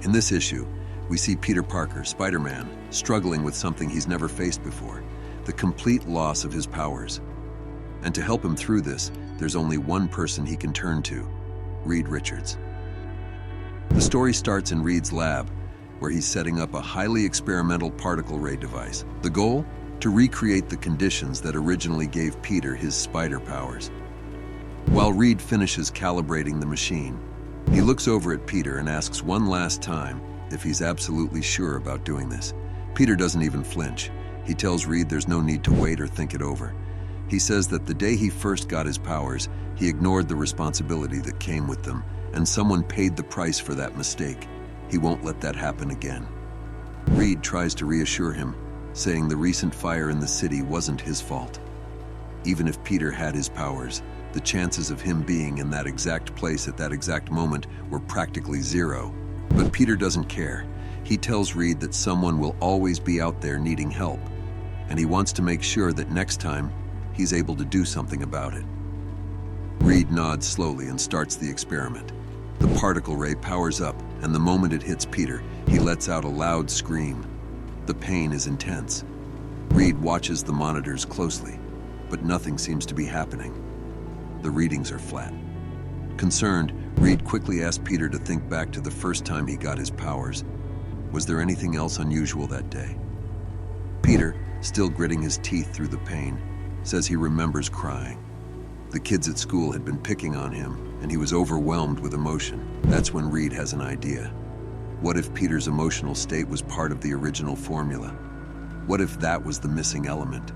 In this issue, we see Peter Parker, Spider-Man, struggling with something he's never faced before, the complete loss of his powers. And to help him through this, there's only one person he can turn to, Reed Richards. The story starts in Reed's lab, where he's setting up a highly experimental particle ray device. The goal? To recreate the conditions that originally gave Peter his spider powers. While Reed finishes calibrating the machine, he looks over at Peter and asks one last time if he's absolutely sure about doing this. Peter doesn't even flinch. He tells Reed there's no need to wait or think it over. He says that the day he first got his powers, he ignored the responsibility that came with them, and someone paid the price for that mistake. He won't let that happen again. Reed tries to reassure him, saying the recent fire in the city wasn't his fault. Even if Peter had his powers, the chances of him being in that exact place at that exact moment were practically zero. But Peter doesn't care. He tells Reed that someone will always be out there needing help, and he wants to make sure that next time he's able to do something about it. Reed nods slowly and starts the experiment. The particle ray powers up, and the moment it hits Peter, he lets out a loud scream. The pain is intense. Reed watches the monitors closely, but nothing seems to be happening. The readings are flat. Concerned, Reed quickly asks Peter to think back to the first time he got his powers. Was there anything else unusual that day? Peter, still gritting his teeth through the pain, says he remembers crying. The kids at school had been picking on him, and he was overwhelmed with emotion. That's when Reed has an idea. What if Peter's emotional state was part of the original formula? What if that was the missing element?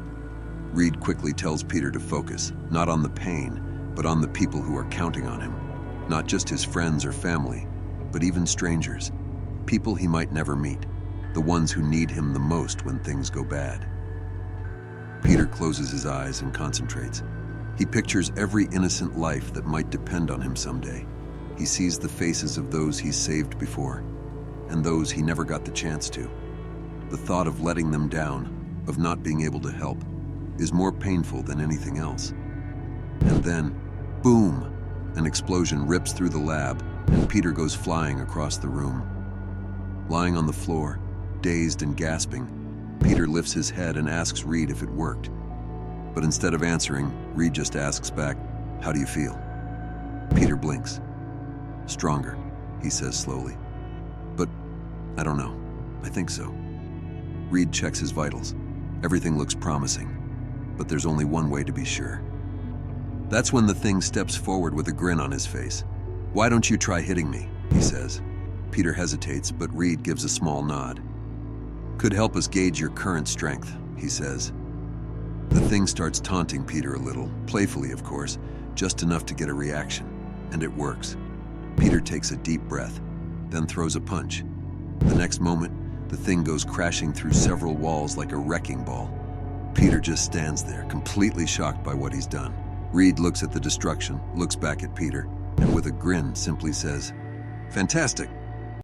Reed quickly tells Peter to focus, not on the pain, but on the people who are counting on him. Not just his friends or family, but even strangers. People he might never meet. The ones who need him the most when things go bad. Peter closes his eyes and concentrates. He pictures every innocent life that might depend on him someday. He sees the faces of those he's saved before, and those he never got the chance to. The thought of letting them down, of not being able to help, is more painful than anything else. And then, boom! An explosion rips through the lab, and Peter goes flying across the room. Lying on the floor, dazed and gasping, Peter lifts his head and asks Reed if it worked. But instead of answering, Reed just asks back, "How do you feel?" Peter blinks. "Stronger," he says slowly. "But I don't know. I think so." Reed checks his vitals. Everything looks promising, but there's only one way to be sure. That's when the thing steps forward with a grin on his face. "Why don't you try hitting me?" he says. Peter hesitates, but Reed gives a small nod. "Could help us gauge your current strength," he says. The thing starts taunting Peter a little, playfully of course, just enough to get a reaction, and it works. Peter takes a deep breath, then throws a punch. The next moment, the thing goes crashing through several walls like a wrecking ball. Peter just stands there, completely shocked by what he's done. Reed looks at the destruction, looks back at Peter, and with a grin simply says, "Fantastic.